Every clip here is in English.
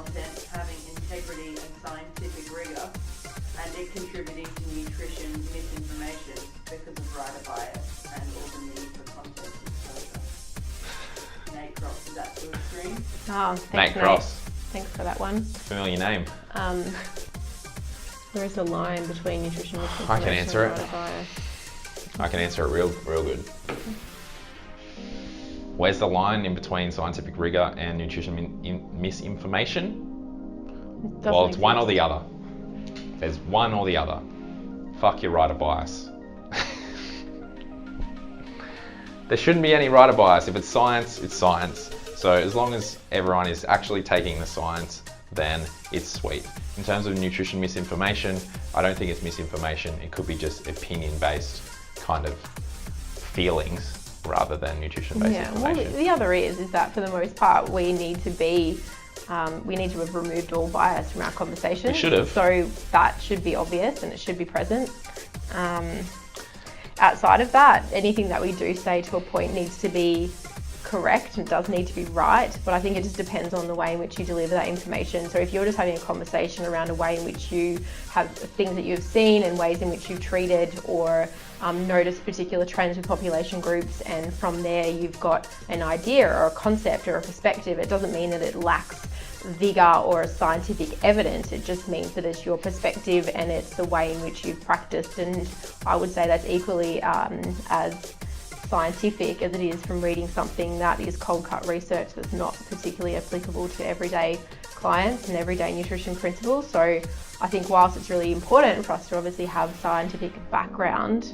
content having integrity and scientific rigor, and it contributing to nutrition misinformation because of writer bias and all the need for content exposure. Nate Cross, is that too extreme? Oh, thanks, Nate Cross. Thanks for that one. Familiar name. Where is the line between nutrition misinformation I can answer and it. writer bias? I can answer it real good. Where's the line in between scientific rigor and nutrition misinformation? Well, it's one or the other. There's one or the other. Fuck your writer bias. There shouldn't be any writer bias. If it's science, it's science. So as long as everyone is actually taking the science, then it's sweet. In terms of nutrition misinformation, I don't think it's misinformation. It could be just opinion-based kind of feelings rather than nutrition-based information. Well, the other is that for the most part, we need to have removed all bias from our conversation. We should have. So that should be obvious and it should be present. Outside of that, anything that we do say to a point needs to be correct and does need to be right, but I think it just depends on the way in which you deliver that information. So if you're just having a conversation around a way in which you have things that you've seen and ways in which you've treated or noticed particular trends with population groups, and from there you've got an idea or a concept or a perspective, it doesn't mean that it lacks vigor or scientific evidence. It just means that it's your perspective and it's the way in which you've practiced, and I would say that's equally as scientific as it is from reading something that is cold cut research that's not particularly applicable to everyday clients and everyday nutrition principles. So I think whilst it's really important for us to obviously have scientific background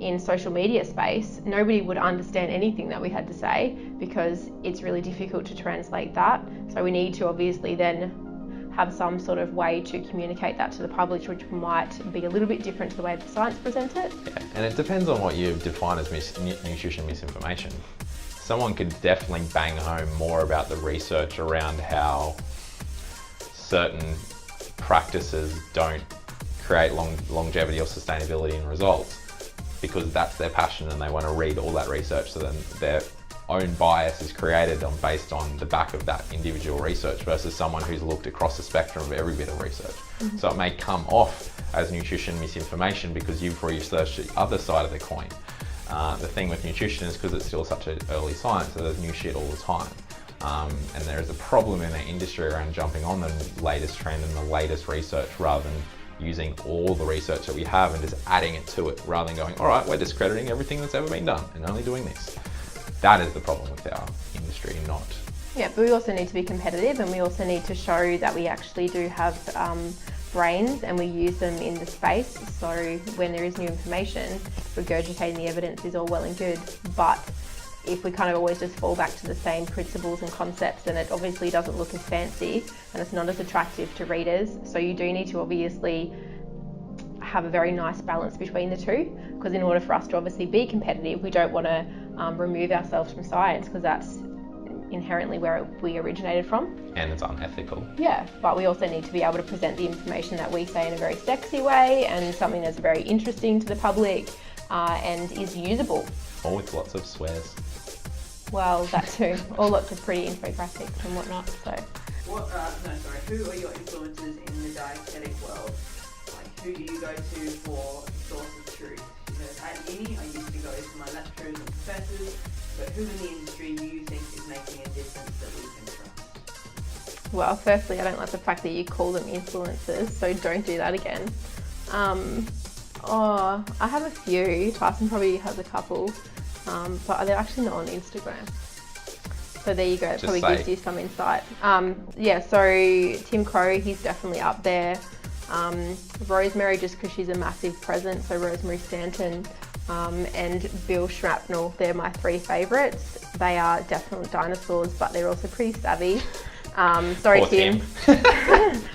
in social media space, nobody would understand anything that we had to say because it's really difficult to translate that. So we need to obviously then have some sort of way to communicate that to the public, which might be a little bit different to the way the science presents it. Yeah, and it depends on what you define as nutrition misinformation. Someone could definitely bang home more about the research around how certain practices don't create longevity or sustainability in results, because that's their passion and they want to read all that research, so then their own bias is created based on the back of that individual research versus someone who's looked across the spectrum of every bit of research. Mm-hmm. So it may come off as nutrition misinformation because you've researched the other side of the coin. The thing with nutrition is because it's still such an early science, so there's new shit all the time. And there is a problem in the industry around jumping on the latest trend and the latest research rather than using all the research that we have and just adding it to it rather than going, all right, we're discrediting everything that's ever been done and only doing this. That is the problem with our industry, not... Yeah, but we also need to be competitive, and we also need to show that we actually do have brains and we use them in the space. So when there is new information, regurgitating the evidence is all well and good, but if we kind of always just fall back to the same principles and concepts, then it obviously doesn't look as fancy and it's not as attractive to readers. So you do need to obviously have a very nice balance between the two, because in order for us to obviously be competitive, we don't want to remove ourselves from science, because that's inherently where we originated from. And it's unethical. Yeah, but we also need to be able to present the information that we say in a very sexy way and something that's very interesting to the public and is usable. Or with lots of swears. Well, that too. Or lots of pretty infographics and whatnot. So. Who are your influences in the dietetic world? Like, who do you go to for a source of truth? At uni, I used to go to my lecturers and professors, but who in the industry do you think is making a difference that we can trust? Well, firstly, I don't like the fact that you call them influencers, so don't do that again. I have a few. Tyson probably has a couple, but they're actually not on Instagram. So there you go, it probably gives you some insight. So Tim Crow, he's definitely up there. Rosemary, just because she's a massive presence, so Rosemary Stanton and Bill Shrapnel, they're my three favourites. They are definitely dinosaurs, but they're also pretty savvy. Sorry, Tim.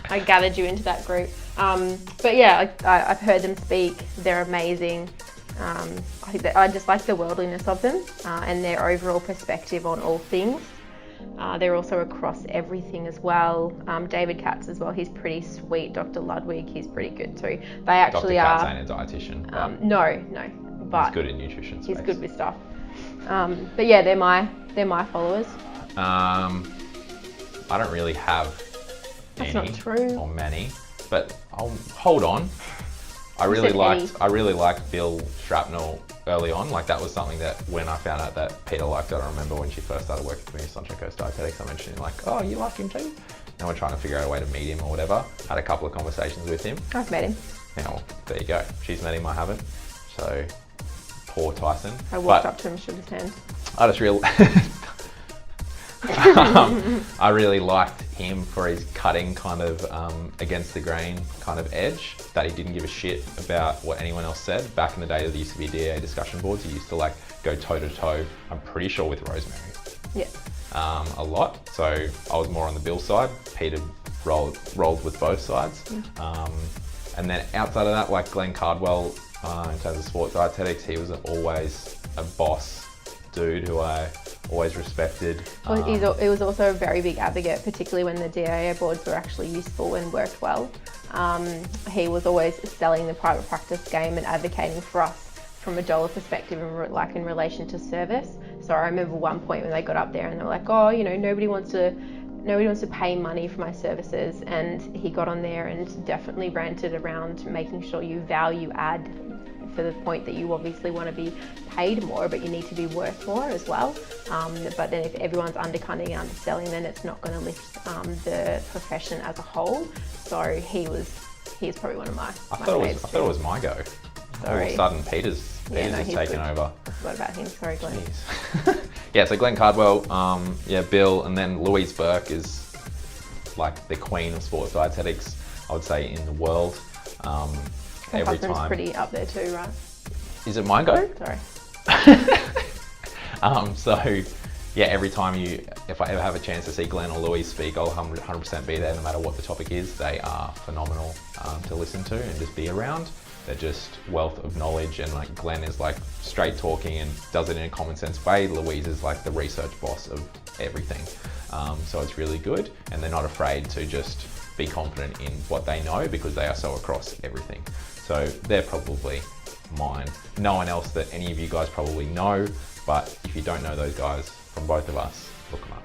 I gathered you into that group. But yeah, I've heard them speak. They're amazing. I just like the worldliness of them and their overall perspective on all things. They're also across everything as well. David Katz as well, he's pretty sweet. Dr. Ludwig, he's pretty good too. They actually Dr. Katz ain't a dietitian. No, but he's good in nutrition space. He's good with stuff. But yeah, they're my followers. I don't really have That's any not true. or many, but I'll hold on. I You really said liked Bill Shrapnel early on. Like that was something that when I found out that Peter liked it, I remember when she first started working for me in Sunshine Coast Dietetics, I mentioned like, oh, you like him too? And we're trying to figure out a way to meet him or whatever. Had a couple of conversations with him. I've met him. Yeah, well, there you go. She's met him, I haven't. So, poor Tyson. I walked up to him, shook his hand. I just really, I really liked him for his cutting kind of against the grain kind of edge, that he didn't give a shit about what anyone else said. Back in the day, there used to be DA discussion boards. He used to like go toe to toe, I'm pretty sure with Rosemary. Yeah. A lot. So I was more on the Bill side. Peter rolled with both sides. And then outside of that, like Glenn Cardwell, in terms of sports dietetics, he was always a boss dude who I always respected. Well, he was also a very big advocate, particularly when the DIA boards were actually useful and worked well. He was always selling the private practice game and advocating for us from a dollar perspective and like in relation to service. So I remember one point when they got up there and they were like, oh, you know, nobody wants to pay money for my services, and he got on there and definitely ranted around making sure you value add for the point that you obviously want to be paid more, but you need to be worth more as well. But then if everyone's undercutting and underselling, then it's not going to lift the profession as a whole. So he's probably one of my faves. I thought it was my go. Sorry. All of a sudden, Peter's he's taken over. I forgot about him. Sorry, Glenn. Jeez. Yeah, so Glenn Cardwell, Bill, and then Louise Burke is like the queen of sports dietetics, I would say, in the world. Her Every husband's time. pretty up there too, right? Is it my go? Sorry. So yeah, every time if I ever have a chance to see Glenn or Louise speak, I'll 100% be there no matter what the topic is. They are phenomenal to listen to and just be around. They're just wealth of knowledge, and like Glenn is like straight talking and does it in a common sense way. Louise is like the research boss of everything. So it's really good, and they're not afraid to just be confident in what they know because they are so across everything. So they're probably mine. No one else that any of you guys probably know, but if you don't know those guys from both of us, look them up.